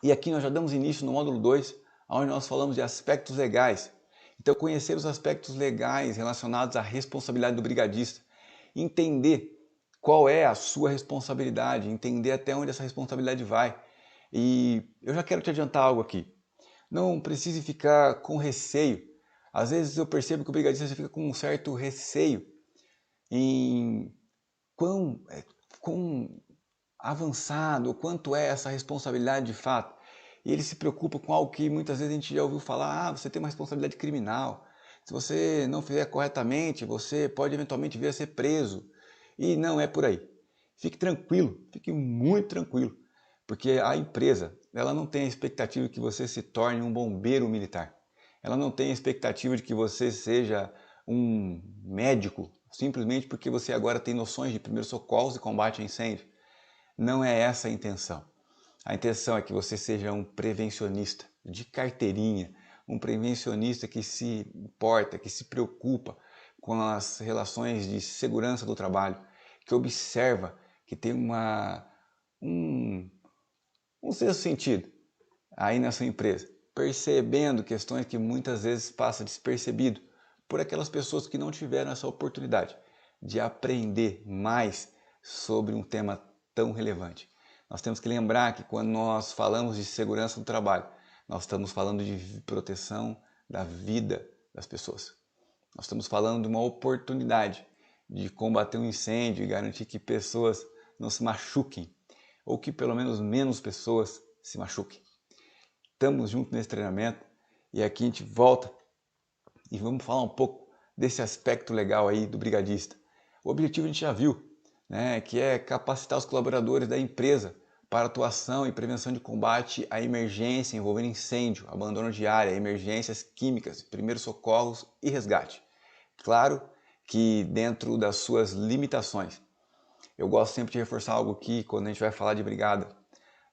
E aqui nós já damos início no módulo 2, onde nós falamos de aspectos legais. Então, conhecer os aspectos legais relacionados à responsabilidade do brigadista, entender qual é a sua responsabilidade, entender até onde essa responsabilidade vai. E eu já quero te adiantar algo aqui. Não precise ficar com receio. Às vezes eu percebo que o brigadista fica com um certo receio em quão avançado, o quanto é essa responsabilidade de fato. E ele se preocupa com algo que muitas vezes a gente já ouviu falar, você tem uma responsabilidade criminal. Se você não fizer corretamente, você pode eventualmente vir a ser preso. E não é por aí. Fique tranquilo, fique muito tranquilo, porque a empresa, ela não tem a expectativa de que você se torne um bombeiro militar. Ela não tem a expectativa de que você seja um médico, simplesmente porque você agora tem noções de primeiros socorros e combate a incêndio. Não é essa a intenção. A intenção é que você seja um prevencionista de carteirinha, um prevencionista que se importa, que se preocupa com as relações de segurança do trabalho, que observa, que tem um sexto sentido aí na sua empresa, percebendo questões que muitas vezes passam despercebido por aquelas pessoas que não tiveram essa oportunidade de aprender mais sobre um tema tão relevante. Nós temos que lembrar que quando nós falamos de segurança do trabalho, nós estamos falando de proteção da vida das pessoas. Nós estamos falando de uma oportunidade de combater um incêndio e garantir que pessoas não se machuquem, ou que pelo menos menos pessoas se machuquem. Estamos juntos nesse treinamento e aqui a gente volta e vamos falar um pouco desse aspecto legal aí do brigadista. O objetivo a gente já viu, né, que é capacitar os colaboradores da empresa para atuação e prevenção de combate à emergência envolvendo incêndio, abandono de área, emergências químicas, primeiros socorros e resgate. Claro que dentro das suas limitações. Eu gosto sempre de reforçar algo aqui quando a gente vai falar de brigada.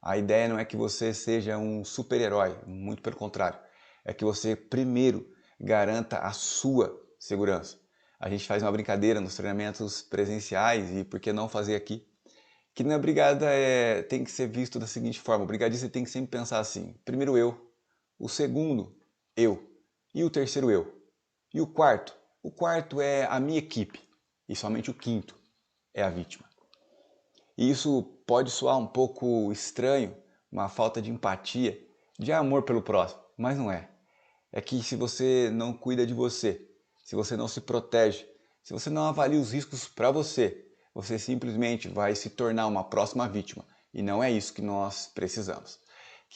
A ideia não é que você seja um super-herói, muito pelo contrário. É que você primeiro garanta a sua segurança. A gente faz uma brincadeira nos treinamentos presenciais e por que não fazer aqui? Que na brigada tem que ser visto da seguinte forma, o brigadista tem que sempre pensar assim, primeiro eu, o segundo eu e o terceiro eu. E o quarto? O quarto é a minha equipe e somente o quinto é a vítima. E isso pode soar um pouco estranho, uma falta de empatia, de amor pelo próximo, mas não é. É que se você não cuida de você, se você não se protege, se você não avalia os riscos para você, você simplesmente vai se tornar uma próxima vítima. E não é isso que nós precisamos.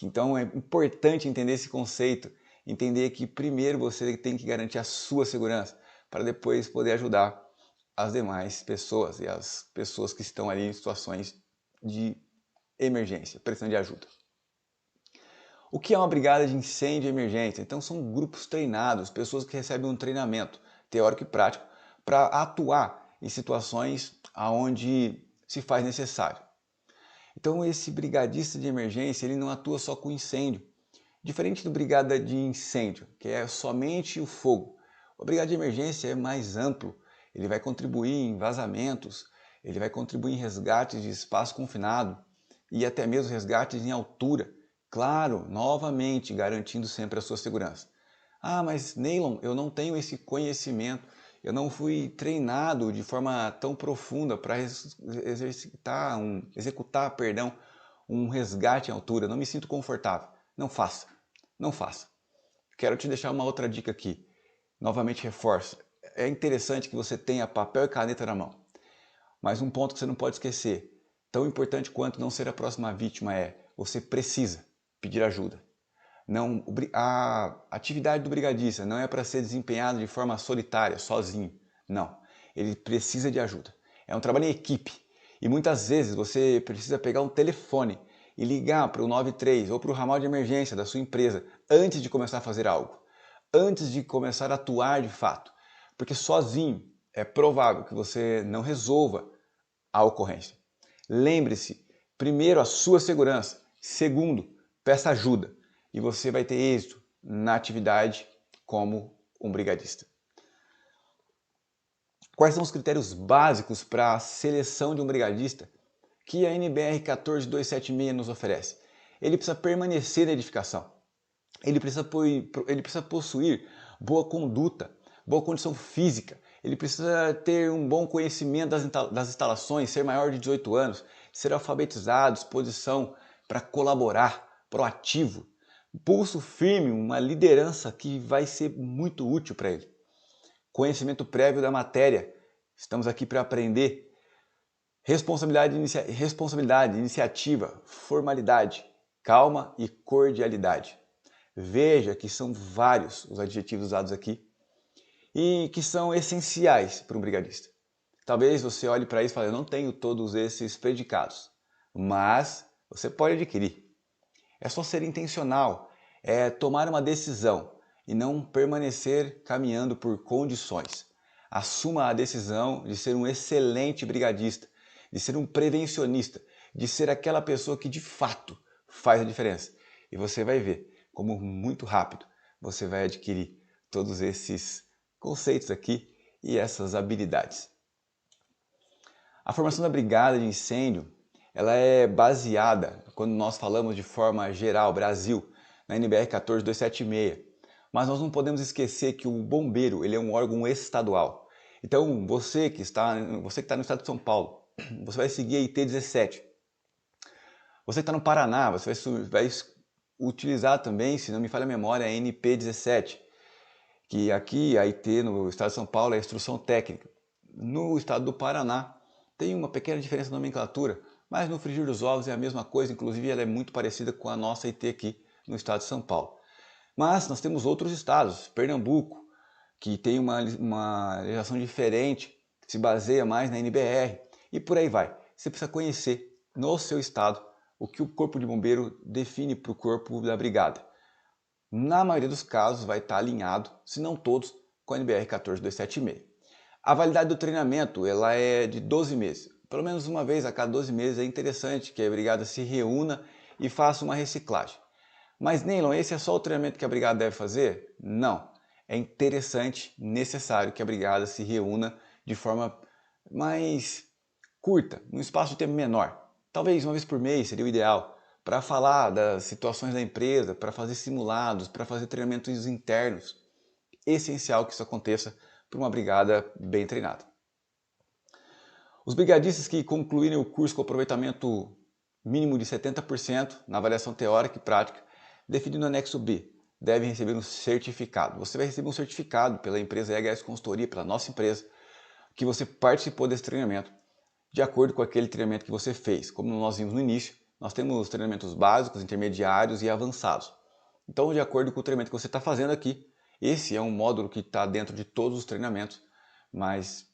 Então é importante entender esse conceito, entender que primeiro você tem que garantir a sua segurança, para depois poder ajudar as demais pessoas e as pessoas que estão ali em situações de emergência, precisando de ajuda. O que é uma brigada de incêndio e emergência? Então são grupos treinados, pessoas que recebem um treinamento teórico e prático para atuar em situações onde se faz necessário. Então esse brigadista de emergência, ele não atua só com incêndio. Diferente do brigada de incêndio, que é somente o fogo. O brigada de emergência é mais amplo. Ele vai contribuir em vazamentos, ele vai contribuir em resgates de espaço confinado e até mesmo resgates em altura. Claro, novamente garantindo sempre a sua segurança. Ah, mas Neylon, eu não tenho esse conhecimento, eu não fui treinado de forma tão profunda para executar um resgate em altura, não me sinto confortável. Não faça, não faça. Quero te deixar uma outra dica aqui. Novamente reforço, é interessante que você tenha papel e caneta na mão. Mas um ponto que você não pode esquecer, tão importante quanto não ser a próxima vítima é, você precisa pedir ajuda. Não, a atividade do brigadista não é para ser desempenhada de forma solitária, sozinho. Não, ele precisa de ajuda. É um trabalho em equipe. E muitas vezes você precisa pegar um telefone e ligar para o 93 ou para o ramal de emergência da sua empresa antes de começar a fazer algo. Antes de começar a atuar de fato. Porque sozinho é provável que você não resolva a ocorrência. Lembre-se, primeiro, a sua segurança. Segundo, peça ajuda. E você vai ter êxito na atividade como um brigadista. Quais são os critérios básicos para a seleção de um brigadista que a NBR 14276 nos oferece? ele precisa permanecer na edificação. Ele precisa possuir boa conduta, boa condição física, ele precisa ter um bom conhecimento das instalações, ser maior de 18 anos, ser alfabetizado, disposição para colaborar, proativo, pulso firme, uma liderança que vai ser muito útil para ele. Conhecimento prévio da matéria, estamos aqui para aprender. Responsabilidade, iniciativa, formalidade, calma e cordialidade. Veja que são vários os adjetivos usados aqui e que são essenciais para um brigadista. Talvez você olhe para isso e fale, eu não tenho todos esses predicados, mas você pode adquirir. É só ser intencional, é tomar uma decisão e não permanecer caminhando por condições. Assuma a decisão de ser um excelente brigadista, de ser um prevencionista, de ser aquela pessoa que de fato faz a diferença. E você vai ver como muito rápido você vai adquirir todos esses conceitos aqui e essas habilidades. A formação da brigada de incêndio, ela é baseada, quando nós falamos de forma geral, Brasil, na NBR 14276. Mas nós não podemos esquecer que o bombeiro ele é um órgão estadual. Então, você que está no estado de São Paulo, você vai seguir a IT 17. Você que está no Paraná, você vai utilizar também, se não me falha a memória, a NP 17. Que aqui a IT no estado de São Paulo é a instrução técnica. No estado do Paraná tem uma pequena diferença na nomenclatura, mas no frigir dos ovos é a mesma coisa, inclusive ela é muito parecida com a nossa IT aqui no estado de São Paulo. Mas nós temos outros estados, Pernambuco, que tem uma legislação diferente, que se baseia mais na NBR, e por aí vai. Você precisa conhecer no seu estado o que o Corpo de Bombeiro define para o Corpo da Brigada. Na maioria dos casos vai estar alinhado, se não todos, com a NBR 14276. A validade do treinamento ela é de 12 meses. Pelo menos uma vez a cada 12 meses é interessante que a Brigada se reúna e faça uma reciclagem. Mas, Neilon, esse é só o treinamento que a Brigada deve fazer? Não. É interessante, necessário que a Brigada se reúna de forma mais curta, num espaço de tempo menor. Talvez uma vez por mês seria o ideal, para falar das situações da empresa, para fazer simulados, para fazer treinamentos internos. É essencial que isso aconteça para uma brigada bem treinada. Os brigadistas que concluírem o curso com aproveitamento mínimo de 70% na avaliação teórica e prática, definido no anexo B, devem receber um certificado. Você vai receber um certificado pela empresa EHS Consultoria, pela nossa empresa, que você participou desse treinamento, de acordo com aquele treinamento que você fez. Como nós vimos no início, nós temos treinamentos básicos, intermediários e avançados. Então, de acordo com o treinamento que você está fazendo aqui, esse é um módulo que está dentro de todos os treinamentos, mas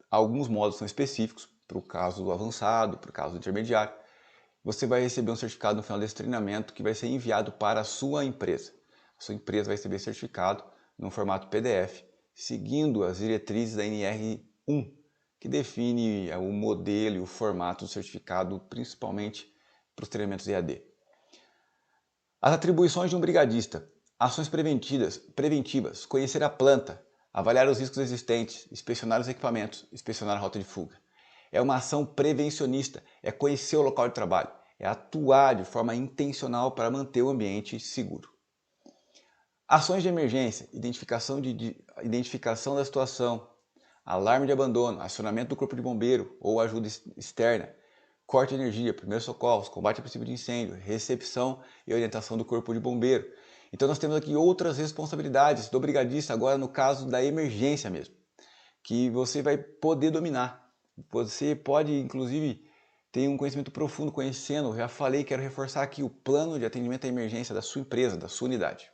alguns módulos são específicos para o caso do avançado, para o caso do intermediário. Você vai receber um certificado no final desse treinamento que vai ser enviado para a sua empresa. A sua empresa vai receber certificado no formato PDF, seguindo as diretrizes da NR1, que define o modelo e o formato do certificado, principalmente para os treinamentos EAD. As atribuições de um brigadista: ações preventivas, conhecer a planta, avaliar os riscos existentes, inspecionar os equipamentos, inspecionar a rota de fuga. É uma ação prevencionista, é conhecer o local de trabalho, é atuar de forma intencional para manter o ambiente seguro. Ações de emergência, identificação da situação, alarme de abandono, acionamento do corpo de bombeiro ou ajuda externa, corte de energia, primeiros socorros, combate a princípio de incêndio, recepção e orientação do corpo de bombeiro. Então nós temos aqui outras responsabilidades do brigadista agora no caso da emergência mesmo, que você vai poder dominar. Você pode inclusive ter um conhecimento profundo conhecendo, já falei, quero reforçar aqui o plano de atendimento à emergência da sua empresa, da sua unidade.